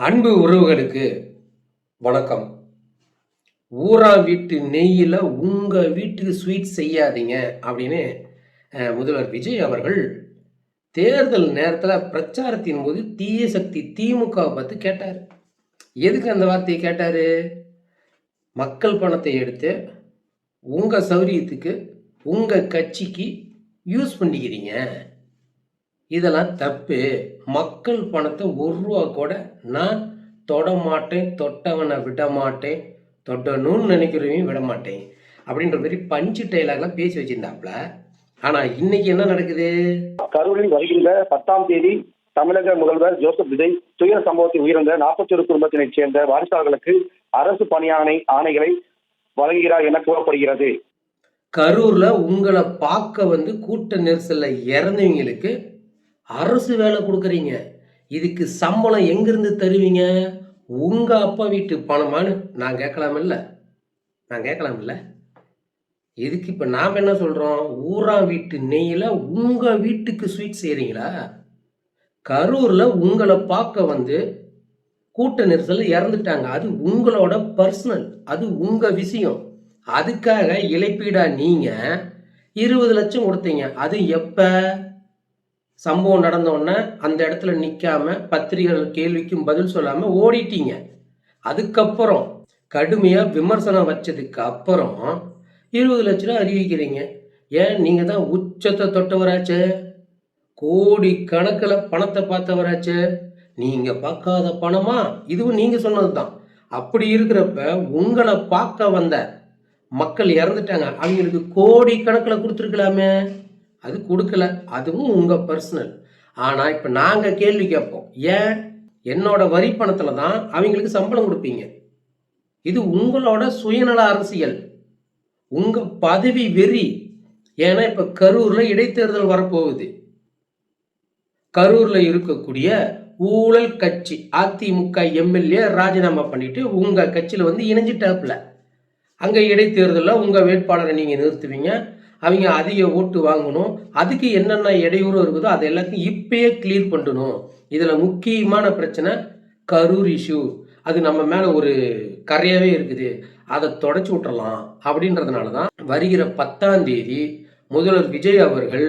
அன்பு உறவுகளுக்கு வணக்கம். ஊரா வீட்டு நெய்யில் உங்கள் வீட்டுக்கு ஸ்வீட் செய்யாதீங்க அப்படின்னு முதல்வர் விஜய் அவர்கள் தேர்தல் நேரத்தில் பிரச்சாரத்தின் போது தீய சக்தி திமுகவை பார்த்து கேட்டார். எதுக்கு அந்த வார்த்தையை கேட்டார்? மக்கள் பணத்தை எடுத்து உங்கள் சௌரியத்துக்கு உங்கள் கட்சிக்கு யூஸ் பண்ணிக்கிறீங்க, இதெல்லாம் தப்பு. மக்கள் பணத்தை ஒரு ரூபா கூட நான் தொட மாட்டேன், தொட்டவனை விட மாட்டேன், தொட்டணும்னு நினைக்கிறவங்க விட மாட்டேன் அப்படின்ற மாதிரி பஞ்சு டைலாக்லாம் பேசி வச்சிருந்தாப்புல. ஆனா இன்னைக்கு என்ன நடக்குது? கரூரில் வருகின்ற 10ஆம் தேதி தமிழக முதல்வர் ஜோசப் விஜய் துயர சம்பவத்தில் உயிரிழந்த 41 குடும்பத்தினைச் சேர்ந்த வாரிசாளர்களுக்கு அரசு பணி ஆணைகளை வழங்குகிறார் என கூறப்படுகிறது. கரூர்ல உங்களை பார்க்க கூட்ட நெரிசல்ல இறந்தவங்களுக்கு அரசு வேலை கொடுக்குறீங்க. இதுக்கு சம்பளம் எங்கிருந்து தருவீங்க? உங்க அப்பா வீட்டு பணமானு நான் கேட்கலாமில்ல. இதுக்கு இப்ப நாம என்ன சொல்றோம்? ஊரா வீட்டு நெய்யில உங்க வீட்டுக்கு ஸ்வீட் செய்யறீங்களா? கரூர்ல உங்களை பார்க்க கூட்ட நெரிசல் இறந்துட்டாங்க. அது உங்களோட பர்சனல், அது உங்க விஷயம். அதுக்காக இழப்பீடா நீங்க 20 லட்சம் கொடுத்தீங்க. அது எப்ப? சம்பவம் நடந்தோடனே அந்த இடத்துல நிற்காம பத்திரிகைகள் கேள்விக்கும் பதில் சொல்லாமல் ஓடிட்டீங்க. அதுக்கப்புறம் கடுமையாக விமர்சனம் வச்சதுக்கு அப்புறம் 20 லட்ச ரூபா அறிவிக்கிறீங்க. ஏன்? நீங்கள் தான் உச்சத்தை தொட்டவராச்சு, கோடி கணக்கில் பணத்தை பார்த்தவராச்சு. நீங்கள் பார்க்காத பணமா? இதுவும் நீங்கள் சொன்னது தான். அப்படி இருக்கிறப்ப உங்களை பார்க்க வந்த மக்கள் இறந்துட்டாங்க, அவங்களுக்கு கோடி கணக்கில் கொடுத்துருக்கலாமே. அது கொடுக்கல, அதுவும் உங்கள் பர்சனல். ஆனால் இப்போ நாங்கள் கேள்வி கேட்போம், ஏன் என்னோட வரி பணத்தில் தான் அவங்களுக்கு சம்பளம் கொடுப்பீங்க? இது உங்களோட சுயநல அரசியல், உங்கள் பதவி வெறி. ஏன்னா இப்போ கரூரில் இடைத்தேர்தல் வரப்போகுது. கரூரில் இருக்கக்கூடிய ஊழல் கட்சி அதிமுக எம்எல்ஏ ராஜினாமா பண்ணிட்டு உங்கள் கட்சியில் இணைஞ்சிட்டாப்புல. அங்கே இடைத்தேர்தலில் உங்கள் வேட்பாளரை நீங்கள் நிறுத்துவீங்க, அவங்க அதிக ஓட்டு வாங்கணும். அதுக்கு என்னென்ன இடையூறு இருக்குதோ அதை எல்லாத்தையும் இப்பயே கிளியர் பண்ணணும். இதில் முக்கியமான பிரச்சனை கரூர் இஷ்யூ. அது நம்ம மேலே ஒரு கரையாகவே இருக்குது, அதை தொடச்சி விட்டுறலாம் அப்படின்றதுனால தான் வருகிற 10ஆம் தேதி முதல்வர் விஜய் அவர்கள்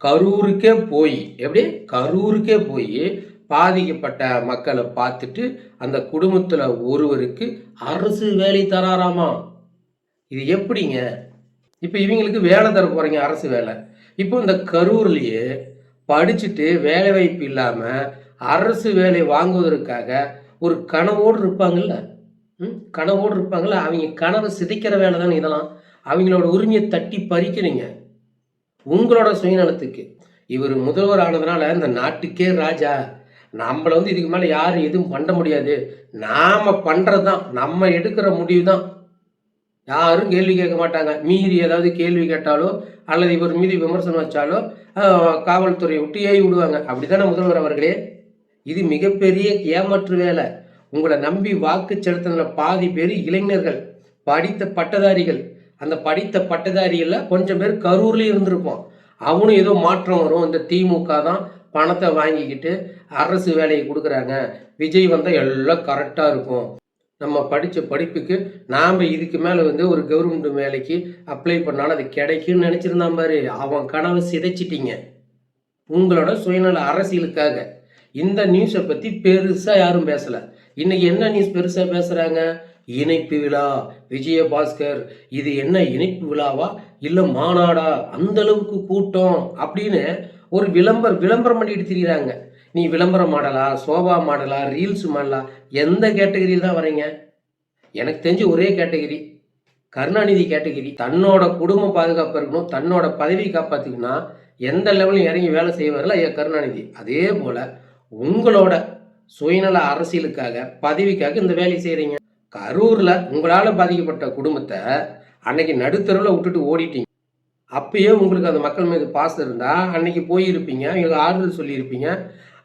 கரூருக்கே போய் பாதிக்கப்பட்ட மக்களை பார்த்துட்டு அந்த குடும்பத்தில் ஒருவருக்கு அரசு வேலை தராராமா. இது எப்படிங்க? இப்போ இவங்களுக்கு வேலை தர போகிறீங்க, அரசு வேலை. இப்போ இந்த கரூர்லேயே படிச்சுட்டு வேலை வாய்ப்பு இல்லாமல் அரசு வேலை வாங்குவதற்காக ஒரு கனவோடு இருப்பாங்கல்ல, அவங்க கனவை சிதைக்கிற வேலை தானே இதெல்லாம். அவங்களோட உரிமையை தட்டி பறிக்கிறீங்க உங்களோட சுயநலத்துக்கு. இவர் முதல்வர் ஆனதுனால இந்த நாட்டுக்கே ராஜா, நம்மளை இதுக்கு மேலே யாரும் எதுவும் பண்ண முடியாது, நாம் பண்ணுறது தான், நம்ம எடுக்கிற முடிவு தான், யாரும் கேள்வி கேட்க மாட்டாங்க. மீறி ஏதாவது கேள்வி கேட்டாலோ அல்லது இவர் மீது விமர்சனம் வச்சாலோ காவல்துறையை விட்டு ஏறி விடுவாங்க. அப்படித்தானே முதல்வர் அவர்களே? இது மிகப்பெரிய ஏமாற்று வேலை. உங்களை நம்பி வாக்கு செலுத்தின பாதி பேர் இளைஞர்கள், படித்த பட்டதாரிகள். அந்த படித்த பட்டதாரிகளில் கொஞ்சம் பேர் கரூர்லேயும் இருந்திருப்போம். அவனும் ஏதோ மாற்றம் வரும், இந்த திமுக தான் பணத்தை வாங்கிக்கிட்டு அரசு வேலையை கொடுக்குறாங்க, விஜய் வந்தால் எல்லாம் கரெக்டாக இருக்கும், நம்ம படித்த படிப்புக்கு நாம் இதுக்கு மேலே ஒரு கவர்மெண்ட் வேலைக்கு அப்ளை பண்ணாலும் அது கிடைக்குன்னு நினச்சிருந்தான் பாரு. அவன் கனவை சிதைச்சிட்டிங்க உங்களோட சுயநல அரசியலுக்காக. இந்த நியூஸை பற்றி பெருசாக யாரும் பேசலை. இன்னைக்கு என்ன நியூஸ் பெருசாக பேசுகிறாங்க? இணைப்பு விழா விஜயபாஸ்கர். இது என்ன இணைப்பு விழாவா இல்லை மாநாடா? அந்த அளவுக்கு கூட்டம் அப்படின்னு ஒரு விளம்பரம் பண்ணிட்டு திரிகிறாங்க. நீ விளம்பரம் மாடலா, சோபா மாடலா, ரீல்ஸ் மாடலா, எந்த கேட்டகரியில் தான் வரீங்க? எனக்கு தெரிஞ்சு ஒரே கேட்டகரி, கருணாநிதி கேட்டகரி. தன்னோட குடும்பம் பாதுகாப்பாக இருக்கணும், தன்னோட பதவி காப்பாற்றிக்கணும்னா எந்த லெவலையும் இறங்கி வேலை செய்வார்ல ஐயா கருணாநிதி. அதே போல் உங்களோட சுயநல அரசியலுக்காக பதவிக்காக இந்த வேலையை செய்கிறீங்க. கரூரில் உங்களால் பாதிக்கப்பட்ட குடும்பத்தை அன்னைக்கு நடுத்தருவில் விட்டுட்டு ஓடிட்டீங்க. அப்பயே உங்களுக்கு அந்த மக்கள் மீது பாசம் இருந்தால் அன்னைக்கு போயிருப்பீங்க, அவங்களுக்கு ஆறுதல் சொல்லியிருப்பீங்க,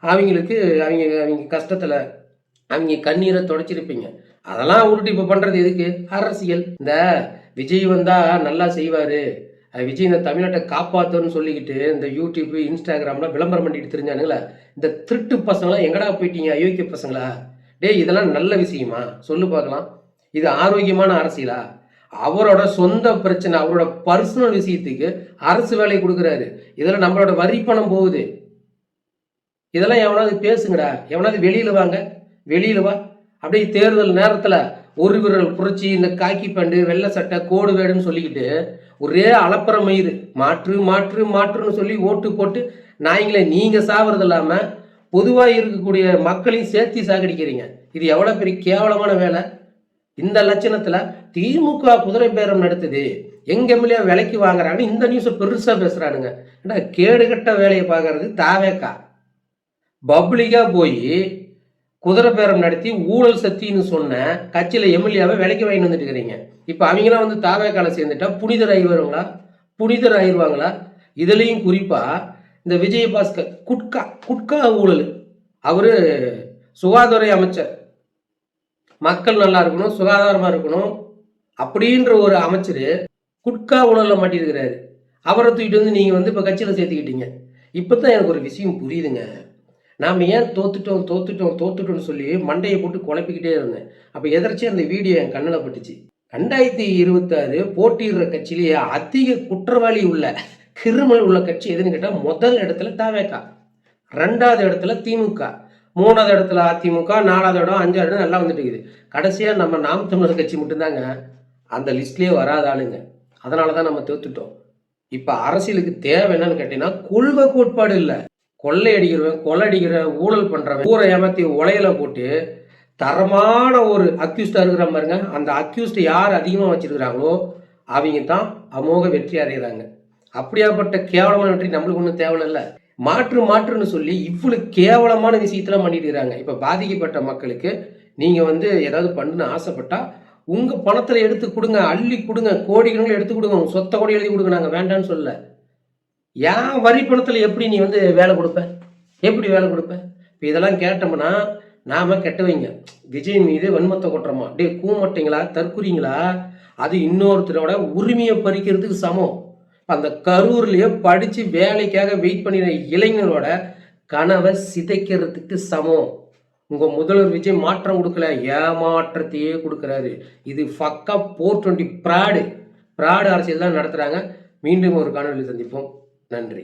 அவங்க கஷ்டத்தில் அவங்க கண்ணீரை தொடச்சிருப்பீங்க. அதெல்லாம் உருட்டு இப்போ பண்ணுறது எதுக்கு? அரசியல். இந்த விஜய் வந்தால் நல்லா செய்வார், விஜய் இந்த தமிழ்நாட்டை காப்பாற்றுன்னு சொல்லிக்கிட்டு இந்த யூடியூப் இன்ஸ்டாகிராம்லாம் விளம்பரம் பண்ணிட்டு தெரிஞ்சானுங்களா? இந்த திருட்டு பசங்களாம் எங்கடா போயிட்டீங்க? அயோக்கிய பசங்களா, டேய் இதெல்லாம் நல்ல விஷயமா சொல்லு பார்க்கலாம். இது ஆரோக்கியமான அரசியலா? அவரோட சொந்த பிரச்சனை, அவரோட பர்சனல் விஷயத்துக்கு அரசு வேலை கொடுக்குறாரு. இதில் நம்மளோட வரி பணம் போகுது. இதெல்லாம் எவனாவது பேசுங்கடா. எவனாவது வெளியில வாங்க, வெளியில வா. அப்படியே தேர்தல் நேரத்தில் ஒரு விரல் புரட்சி, இந்த காக்கி பண்டு, வெள்ளை சட்டை, கோடு வேடுன்னு சொல்லிக்கிட்டு ஒரே அலப்பற மயிறு மாற்று மாற்று மாற்றுன்னு சொல்லி ஓட்டு போட்டு நாய்களை நீங்கள் சாவறது இல்லாமல் பொதுவாக இருக்கக்கூடிய மக்களையும் சேர்த்து சாகடிக்கிறீங்க. இது எவ்வளோ பெரிய கேவலமான வேலை. இந்த லட்சணத்தில் திமுக குதிரை பேரம் நடத்துது, எங்க எம்எல்ஏ விலைக்கு வாங்குறாங்க, இந்த நியூஸை பெருசாக பேசுகிறானுங்க. ஏன்னா கேடுகட்ட வேலையை பார்க்கறது தாவேக்கா. பப்ளிக்காக போய் குதிரை பேரம் நடத்தி ஊழல் சக்தின்னு சொன்ன கட்சியில் எம்எல்ஏவை விலைக்கு வாங்கிட்டு வந்துட்டு இருக்கிறீங்க. இப்போ அவங்களாம் வந்து தாவேக்கால சேர்ந்துட்டா புனிதர் ஆகிடுவாங்களா? புனிதர் ஆயிடுவாங்களா? இதுலேயும் குறிப்பாக இந்த விஜயபாஸ்கர் குட்கா ஊழல், அவர் சுகாதார அமைச்சர், மக்கள் நல்லா இருக்கணும், சுகாதாரமாக இருக்கணும் அப்படின்ற ஒரு அமைச்சர் குட்கா ஊழலில் மாட்டியிருக்கிறாரு. அவரை தூக்கிட்டு வந்து நீங்கள் வந்து இப்போ கட்சியில் சேர்த்துக்கிட்டீங்க. இப்போ தான் எனக்கு ஒரு விஷயம் புரியுதுங்க. நாம் ஏன் தோத்துட்டோம்னு சொல்லி மண்டையை போட்டு குழப்பிக்கிட்டே இருந்தேன். அப்போ எதர்ச்சியாக அந்த வீடியோ என் கண்ணில் பட்டுச்சு. 2026 போட்டியிடுற கட்சியிலேயே அதிக குற்றவாளி உள்ள கிரிமினல் உள்ள கட்சி எதுன்னு கேட்டால் முதல் இடத்துல தாவேக்கா, 2வது இடத்துல திமுக, 3வது இடத்துல அதிமுக, 4வது இடம், 5வது இடம் எல்லாம் வந்துட்டு இருக்குது. கடைசியாக நம்ம நாம் தமிழர் கட்சி மட்டும்தாங்க அந்த லிஸ்ட்லேயே வராத ஆளுங்க. அதனால தான் நம்ம தோத்துட்டோம். இப்போ அரசியலுக்கு தேவை என்னன்னு கேட்டீங்கன்னா கொள்கை கோட்பாடு இல்லை. கொள்ளை அடிக்கிறவன், ஊழல் பண்ணுறவன், ஊரை ஏமாற்றி உலையில போட்டு தரமான ஒரு அக்யூஸ்டாக இருக்கிற பாருங்க, அந்த அக்யூஸ்ட் யார் அதிகமாக வச்சிருக்கிறாங்களோ அவங்க தான் அமோக வெற்றி அடைகிறாங்க. அப்படியாப்பட்ட கேவலமான வெற்றி நம்மளுக்கு ஒன்றும் தேவையில்லை. மாற்றுன்னு சொல்லி இவ்வளவு கேவலமான விஷயத்தெல்லாம் பண்ணிட்டு இருக்கிறாங்க. இப்போ பாதிக்கப்பட்ட மக்களுக்கு நீங்கள் வந்து ஏதாவது பண்ணுன்னு ஆசைப்பட்டா உங்கள் பணத்தில் எடுத்து கொடுங்க, அள்ளி கொடுங்க, கோடிகள் எடுத்து கொடுங்க, உங்கள் சொத்த கோடி எழுதி கொடுங்க, நாங்கள் வேண்டான்னு சொல்ல. ஏன் வரி பணத்தில் எப்படி நீ வந்து வேலை கொடுப்ப? எப்படி வேலை கொடுப்ப? இப்போ இதெல்லாம் கேட்டோம்னா நாம கெட்டவைங்க, விஜய் மீது வன்மத்தை கொட்டுறோமா? டே கூமட்டிங்களா, தற்குறீங்களா? அது இன்னொருத்தரோட உரிமையை பறிக்கிறதுக்கு சமம். அந்த கரூர்லேயே படித்து வேலைக்காக வெயிட் பண்ணிடுற இளைஞரோட கனவை சிதைக்கிறதுக்கு சமம். உங்கள் முதல்வர் விஜய் மாற்றம் கொடுக்கல, ஏமாற்றத்தையே கொடுக்குறாரு. இது ஃபக்கா 420 பிராடு அரசியல் தான் நடத்துகிறாங்க. மீண்டும் ஒரு காணொலியில் சந்திப்போம். நன்றி.